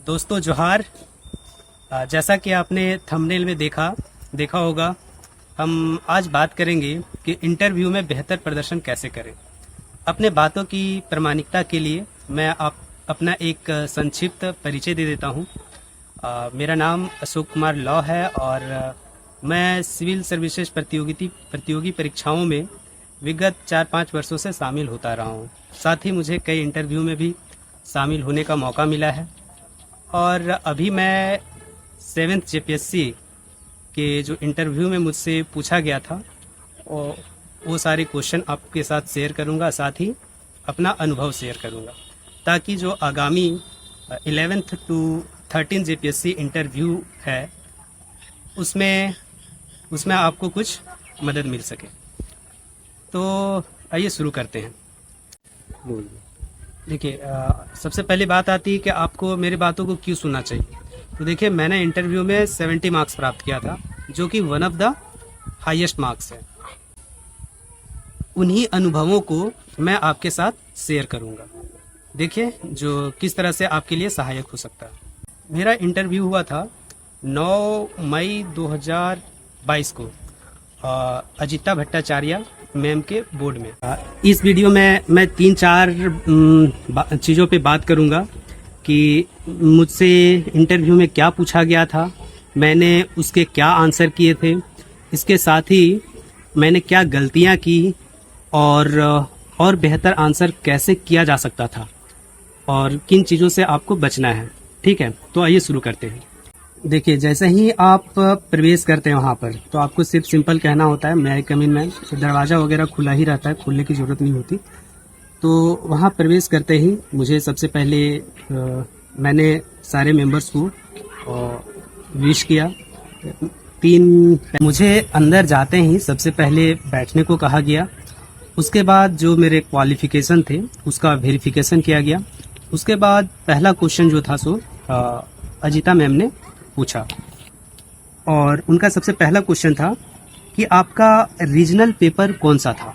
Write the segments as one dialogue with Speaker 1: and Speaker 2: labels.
Speaker 1: दोस्तों जोहार। जैसा कि आपने थंबनेल में देखा होगा, हम आज बात करेंगे कि इंटरव्यू में बेहतर प्रदर्शन कैसे करें। अपने बातों की प्रामाणिकता के लिए मैं अपना एक संक्षिप्त परिचय दे देता हूं। मेरा नाम अशोक कुमार लॉ है और मैं सिविल सर्विसेज प्रतियोगी परीक्षाओं में विगत 4-5 वर्षों से शामिल होता रहा हूं। साथ ही मुझे कई इंटरव्यू में भी शामिल होने का मौका मिला है और अभी मैं 7th JPSC के जो इंटरव्यू में मुझसे पूछा गया था वो सारे क्वेश्चन आपके साथ शेयर करूंगा, साथ ही अपना अनुभव शेयर करूंगा, ताकि जो आगामी 11th to 13th JPSC interview है उसमें आपको कुछ मदद मिल सके। तो आइए शुरू करते हैं। देखिए, सबसे पहली बात आती है कि आपको मेरी बातों को क्यों सुनना चाहिए। तो देखिए, मैंने इंटरव्यू में 70 मार्क्स प्राप्त किया था, जो कि one of the highest marks है। उन्हीं अनुभवों को मैं आपके साथ शेयर करूंगा। देखिए, जो किस तरह से आपके लिए सहायक हो सकता है। मेरा इंटरव्यू हुआ था 9 मई 2022 को अजिता भट्टाचार्य मैम के बोर्ड में। इस वीडियो में मैं 3-4 चीज़ों पे बात करूंगा कि मुझसे इंटरव्यू में क्या पूछा गया था, मैंने उसके क्या आंसर किए थे, इसके साथ ही मैंने क्या गलतियां की और बेहतर आंसर कैसे किया जा सकता था और किन चीज़ों से आपको बचना है। ठीक है, तो आइए शुरू करते हैं। देखिए, जैसे ही आप प्रवेश करते हैं वहाँ पर, तो आपको सिर्फ सिंपल कहना होता है मैं आई कम इन मैम। तो दरवाज़ा वगैरह खुला ही रहता है, खुलने की ज़रूरत नहीं होती। तो वहाँ प्रवेश करते ही मुझे सबसे पहले मैंने सारे मेंबर्स को विश किया। मुझे अंदर जाते ही सबसे पहले बैठने को कहा गया। उसके बाद जो मेरे क्वालिफिकेशन थे उसका वेरिफिकेशन किया गया। उसके बाद पहला क्वेश्चन जो था सो अजिता मैम ने पूछा और उनका सबसे पहला क्वेश्चन था कि आपका रीजनल पेपर कौन सा था।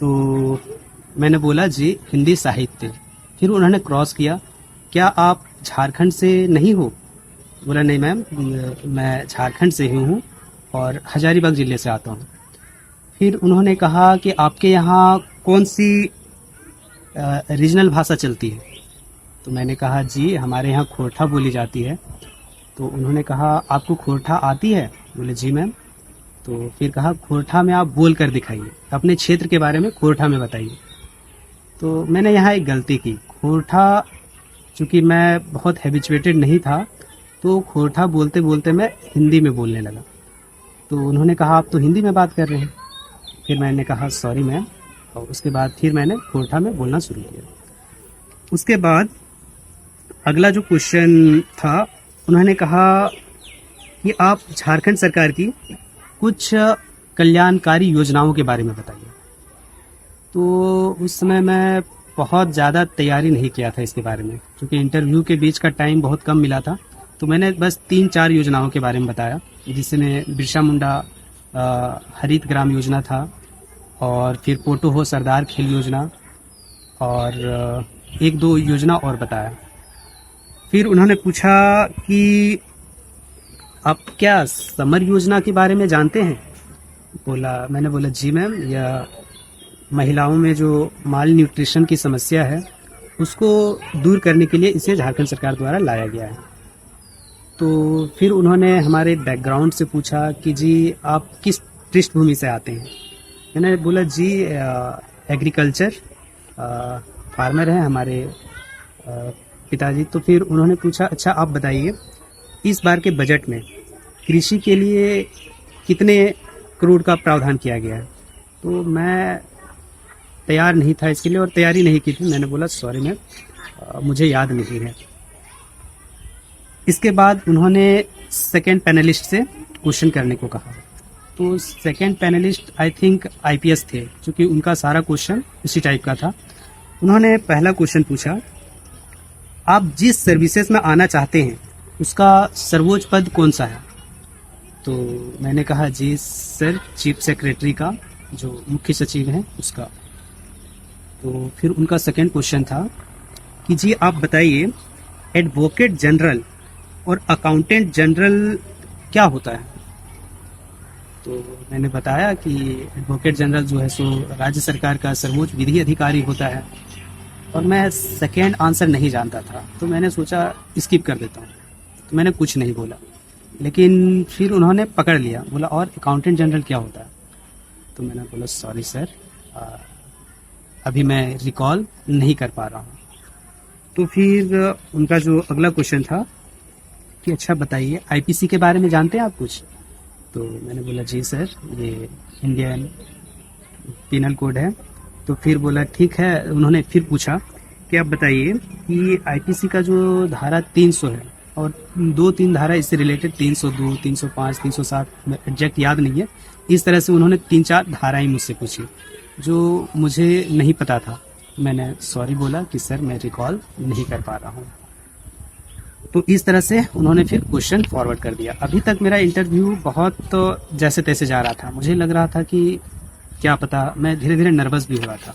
Speaker 1: तो मैंने बोला जी हिंदी साहित्य। फिर उन्होंने क्रॉस किया, क्या आप झारखंड से नहीं हो? बोला नहीं मैम, मैं झारखंड से ही हूँ और हजारीबाग जिले से आता हूँ। फिर उन्होंने कहा कि आपके यहाँ कौन सी रीजनल भाषा चलती है? तो मैंने कहा जी हमारे यहाँ खोरठा बोली जाती है। तो उन्होंने कहा आपको खोरठा आती है? बोले जी मैम। तो फिर कहा खोरठा में आप बोल कर दिखाइए, अपने क्षेत्र के बारे में खोरठा में बताइए। तो मैंने यहाँ एक गलती की। खोरठा, चूँकि मैं बहुत हैबिचुएटेड नहीं था, तो खोरठा बोलते बोलते मैं हिंदी में बोलने लगा। तो उन्होंने कहा आप तो हिंदी में बात कर रहे हैं। फिर मैंने कहा सॉरी मैम, और उसके बाद फिर मैंने खोरठा में बोलना शुरू किया। उसके बाद अगला जो क्वेश्चन था, उन्होंने कहा कि आप झारखंड सरकार की कुछ कल्याणकारी योजनाओं के बारे में बताइए। तो उस समय मैं बहुत ज़्यादा तैयारी नहीं किया था इसके बारे में, क्योंकि इंटरव्यू के बीच का टाइम बहुत कम मिला था। तो मैंने बस 3-4 योजनाओं के बारे में बताया, जिसमें बिरसा मुंडा हरित ग्राम योजना था, और फिर पोटो हो सरदार खेल योजना, और 1-2 योजना और बताया। फिर उन्होंने पूछा कि आप क्या समर योजना के बारे में जानते हैं? मैंने बोला जी मैम, यह महिलाओं में जो माल न्यूट्रिशन की समस्या है उसको दूर करने के लिए इसे झारखंड सरकार द्वारा लाया गया है। तो फिर उन्होंने हमारे बैकग्राउंड से पूछा कि जी आप किस पृष्ठभूमि से आते हैं? मैंने बोला जी एग्रीकल्चर, फार्मर हैं हमारे पिताजी। तो फिर उन्होंने पूछा अच्छा आप बताइए इस बार के बजट में कृषि के लिए कितने करोड़ का प्रावधान किया गया है? तो मैं तैयार नहीं था इसके लिए और तैयारी नहीं की थी। मैंने बोला सॉरी मैम, मुझे याद नहीं है। इसके बाद उन्होंने सेकंड पैनलिस्ट से क्वेश्चन करने को कहा। तो second panelist I think IPS थे, क्योंकि उनका सारा क्वेश्चन उसी टाइप का था। उन्होंने पहला क्वेश्चन पूछा, आप जिस सर्विसेज में आना चाहते हैं उसका सर्वोच्च पद कौन सा है? तो मैंने कहा जी सर चीफ सेक्रेटरी का, जो मुख्य सचिव हैं उसका। तो फिर उनका सेकंड क्वेश्चन था कि जी आप बताइए एडवोकेट जनरल और अकाउंटेंट जनरल क्या होता है? तो मैंने बताया कि एडवोकेट जनरल जो है सो राज्य सरकार का सर्वोच्च विधि अधिकारी होता है, और मैं सेकेंड आंसर नहीं जानता था, तो मैंने सोचा स्किप कर देता हूँ, तो मैंने कुछ नहीं बोला। लेकिन फिर उन्होंने पकड़ लिया, बोला और अकाउंटेंट जनरल क्या होता है? तो मैंने बोला सॉरी सर, अभी मैं रिकॉल नहीं कर पा रहा हूँ। तो फिर उनका जो अगला क्वेश्चन था कि अच्छा बताइए आईपीसी के बारे में जानते हैं आप कुछ? तो मैंने बोला जी सर, ये इंडियन पिनल कोड है। तो फिर बोला ठीक है, उन्होंने फिर पूछा कि आप बताइए कि आईपीसी का जो धारा 300 है और 2-3 धारा इससे रिलेटेड 302, 305, 307 एग्जैक्ट याद नहीं है, इस तरह से उन्होंने 3-4 धाराएं मुझसे पूछी जो मुझे नहीं पता था। मैंने सॉरी बोला कि सर मैं रिकॉल नहीं कर पा रहा हूँ। तो इस तरह से उन्होंने फिर क्वेश्चन फॉरवर्ड कर दिया। अभी तक मेरा इंटरव्यू बहुत जैसे तैसे जा रहा था, मुझे लग रहा था कि क्या पता, मैं धीरे धीरे नर्वस भी हो रहा था,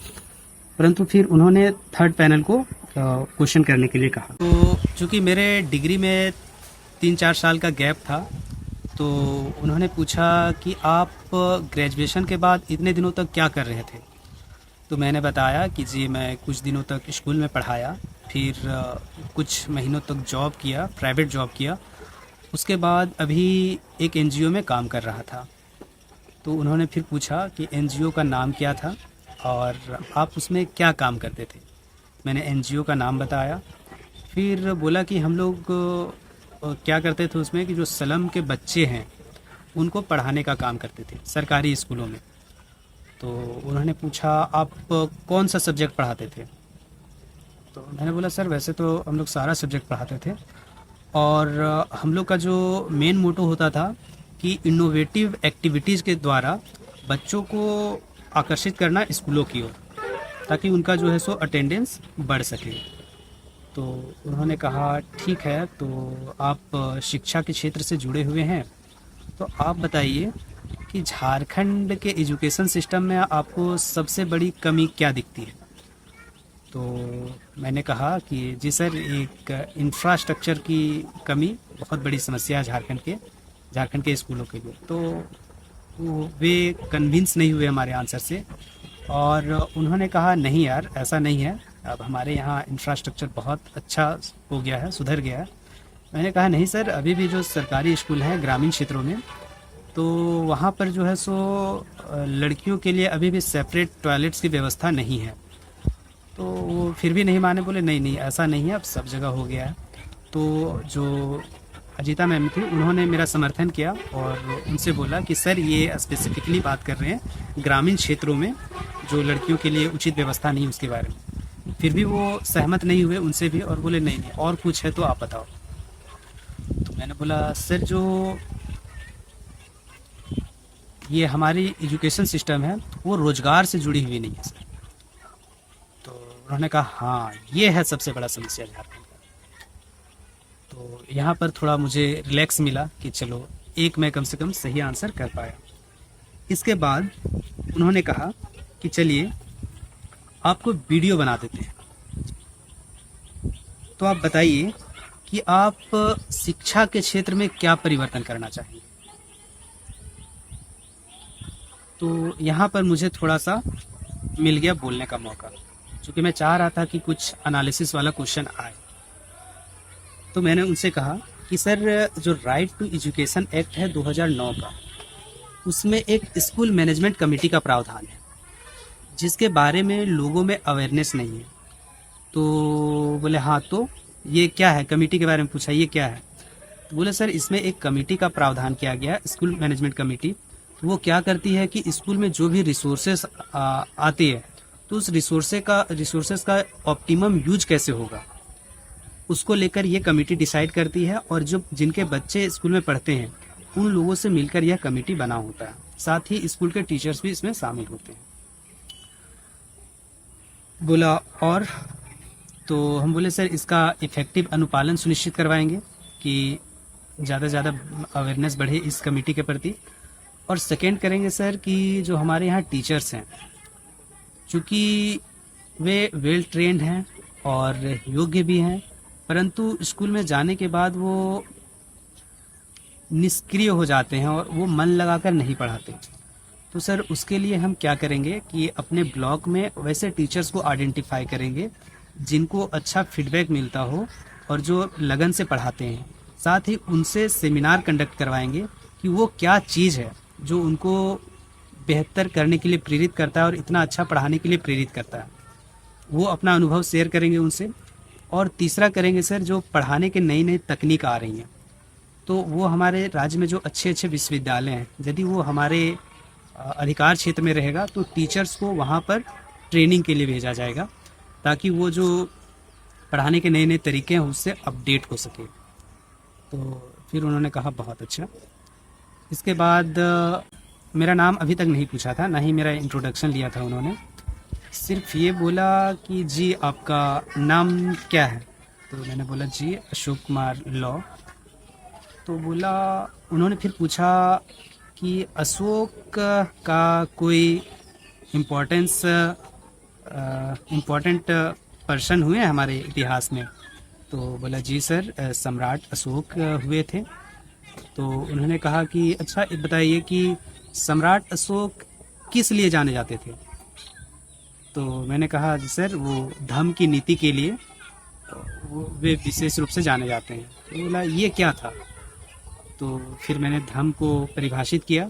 Speaker 1: परंतु फिर उन्होंने थर्ड पैनल को क्वेश्चन करने के लिए कहा। तो चूंकि मेरे डिग्री में 3-4 साल का गैप था, तो उन्होंने पूछा कि आप ग्रेजुएशन के बाद इतने दिनों तक क्या कर रहे थे? तो मैंने बताया कि जी मैं कुछ दिनों तक स्कूल में पढ़ाया, फिर कुछ महीनों तक जॉब किया, प्राइवेट जॉब किया, उसके बाद अभी एक एनजीओ में काम कर रहा था। तो उन्होंने फिर पूछा कि एनजीओ का नाम क्या था और आप उसमें क्या काम करते थे? मैंने एनजीओ का नाम बताया। फिर बोला कि हम लोग क्या करते थे उसमें कि जो स्लम के बच्चे हैं उनको पढ़ाने का काम करते थे सरकारी स्कूलों में। तो उन्होंने पूछा आप कौन सा सब्जेक्ट पढ़ाते थे? तो मैंने बोला सर वैसे तो हम लोग सारा सब्जेक्ट पढ़ाते थे, और हम लोग का जो मेन मोटो होता था कि इनोवेटिव एक्टिविटीज़ के द्वारा बच्चों को आकर्षित करना स्कूलों की ओर, ताकि उनका जो है सो अटेंडेंस बढ़ सके। तो उन्होंने कहा ठीक है, तो आप शिक्षा के क्षेत्र से जुड़े हुए हैं, तो आप बताइए कि झारखंड के एजुकेशन सिस्टम में आपको सबसे बड़ी कमी क्या दिखती है? तो मैंने कहा कि जी सर, एक इंफ्रास्ट्रक्चर की कमी बहुत बड़ी समस्या है झारखंड के स्कूलों के लिए। तो वे कन्विंस नहीं हुए हमारे आंसर से, और उन्होंने कहा नहीं यार ऐसा नहीं है, अब हमारे यहाँ इंफ्रास्ट्रक्चर बहुत अच्छा हो गया है, सुधर गया है। मैंने कहा नहीं सर, अभी भी जो सरकारी स्कूल हैं ग्रामीण क्षेत्रों में, तो वहाँ पर जो है सो लड़कियों के लिए अभी भी सेपरेट टॉयलेट्स की व्यवस्था नहीं है। तो वो फिर भी नहीं माने, बोले नहीं नहीं ऐसा नहीं है, अब सब जगह हो गया है। तो जो अजीता मैम थी उन्होंने मेरा समर्थन किया और उनसे बोला कि सर ये स्पेसिफिकली बात कर रहे हैं ग्रामीण क्षेत्रों में जो लड़कियों के लिए उचित व्यवस्था नहीं उसके बारे में। फिर भी वो सहमत नहीं हुए उनसे भी, और बोले नहीं नहीं और कुछ है तो आप बताओ। तो मैंने बोला सर जो ये हमारी एजुकेशन सिस्टम है वो रोजगार से जुड़ी हुई नहीं है सर। तो उन्होंने कहा हाँ ये है सबसे बड़ा समस्या झारखंड का। तो यहाँ पर थोड़ा मुझे रिलैक्स मिला कि चलो एक मैं कम से कम सही आंसर कर पाया। इसके बाद उन्होंने कहा कि चलिए आपको वीडियो बना देते हैं, तो आप बताइए कि आप शिक्षा के क्षेत्र में क्या परिवर्तन करना चाहेंगे। तो यहाँ पर मुझे थोड़ा सा मिल गया बोलने का मौका, क्योंकि मैं चाह रहा था कि कुछ एनालिसिस वाला क्वेश्चन आए। तो मैंने उनसे कहा कि सर जो राइट टू एजुकेशन एक्ट है 2009 का, उसमें एक स्कूल मैनेजमेंट कमेटी का प्रावधान है जिसके बारे में लोगों में अवेयरनेस नहीं है। तो बोले हाँ तो ये क्या है, कमेटी के बारे में पूछा ये क्या है? तो बोले सर इसमें एक कमेटी का प्रावधान किया गया, स्कूल मैनेजमेंट कमेटी। तो वो क्या करती है कि स्कूल में जो भी रिसोर्सेस आती है, तो उस रिसोर्सेस का ऑप्टिमम यूज कैसे होगा उसको लेकर ये कमेटी डिसाइड करती है, और जो जिनके बच्चे स्कूल में पढ़ते हैं उन लोगों से मिलकर यह कमेटी बना होता है। साथ ही स्कूल के टीचर्स भी इसमें शामिल होते हैं। बोला और? तो हम बोले सर इसका इफेक्टिव अनुपालन सुनिश्चित करवाएंगे कि ज़्यादा से ज़्यादा अवेयरनेस बढ़े इस कमेटी के प्रति, और सेकेंड करेंगे सर कि जो हमारे यहाँ टीचर्स हैं चूँकि वे वेल ट्रेंड हैं और योग्य भी हैं, परंतु स्कूल में जाने के बाद वो निष्क्रिय हो जाते हैं और वो मन लगाकर नहीं पढ़ाते। तो सर उसके लिए हम क्या करेंगे कि अपने ब्लॉक में वैसे टीचर्स को आइडेंटिफाई करेंगे जिनको अच्छा फीडबैक मिलता हो और जो लगन से पढ़ाते हैं। साथ ही उनसे सेमिनार कंडक्ट करवाएंगे कि वो क्या चीज़ है जो उनको बेहतर करने के लिए प्रेरित करता है और इतना अच्छा पढ़ाने के लिए प्रेरित करता है। वो अपना अनुभव शेयर करेंगे उनसे। और तीसरा करेंगे सर, जो पढ़ाने के नई नई तकनीक आ रही हैं, तो वो हमारे राज्य में जो अच्छे अच्छे विश्वविद्यालय हैं, यदि वो हमारे अधिकार क्षेत्र में रहेगा तो टीचर्स को वहाँ पर ट्रेनिंग के लिए भेजा जाएगा ताकि वो जो पढ़ाने के नए नए तरीके हैं उससे अपडेट हो सके। तो फिर उन्होंने कहा बहुत अच्छा। इसके बाद मेरा नाम अभी तक नहीं पूछा था, ना ही मेरा इंट्रोडक्शन लिया था उन्होंने। सिर्फ ये बोला कि जी आपका नाम क्या है। तो मैंने बोला जी अशोक कुमार लॉ। तो बोला, उन्होंने फिर पूछा कि अशोक का कोई इम्पोर्टेंट पर्सन हुए हैं हमारे इतिहास में। तो बोला जी सर सम्राट अशोक हुए थे। तो उन्होंने कहा कि अच्छा ये बताइए कि सम्राट अशोक किस लिए जाने जाते थे। तो मैंने कहा जी सर वो धर्म की नीति के लिए वे विशेष रूप से जाने जाते हैं। तो बोला ये क्या था। तो फिर मैंने धर्म को परिभाषित किया।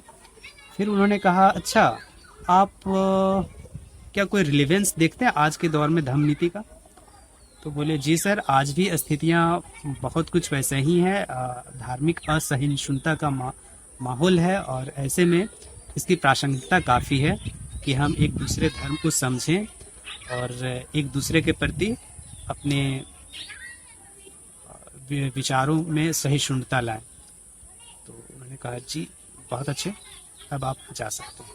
Speaker 1: फिर उन्होंने कहा अच्छा आप क्या कोई रिलेवेंस देखते हैं आज के दौर में धर्म नीति का। तो बोले जी सर आज भी स्थितियाँ बहुत कुछ वैसे ही हैं, धार्मिक असहिष्णुता का माहौल है और ऐसे में इसकी प्रासंगिकता काफ़ी है कि हम एक दूसरे धर्म को समझें और एक दूसरे के प्रति अपने विचारों में सहिष्णुता लाएं। तो उन्होंने कहा जी बहुत अच्छे, अब आप जा सकते हैं।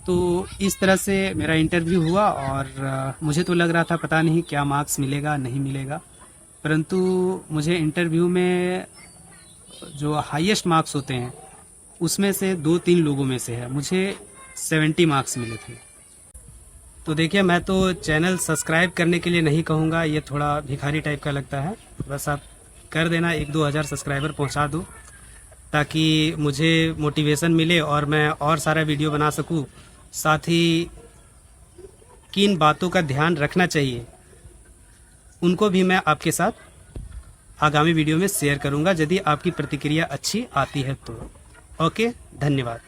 Speaker 1: तो इस तरह से मेरा इंटरव्यू हुआ और मुझे तो लग रहा था पता नहीं क्या मार्क्स मिलेगा नहीं मिलेगा, परंतु मुझे इंटरव्यू में जो हाईएस्ट मार्क्स होते हैं उसमें से 2-3 लोगों में से है, मुझे 70 मार्क्स मिले थे। तो देखिए मैं तो चैनल सब्सक्राइब करने के लिए नहीं कहूँगा, ये थोड़ा भिखारी टाइप का लगता है। बस आप कर देना, 1-2 हज़ार सब्सक्राइबर पहुँचा दो ताकि मुझे मोटिवेशन मिले और मैं और सारा वीडियो बना सकूँ। साथ ही किन बातों का ध्यान रखना चाहिए उनको भी मैं आपके साथ आगामी वीडियो में शेयर करूँगा यदि आपकी प्रतिक्रिया अच्छी आती है तो। ओके, धन्यवाद।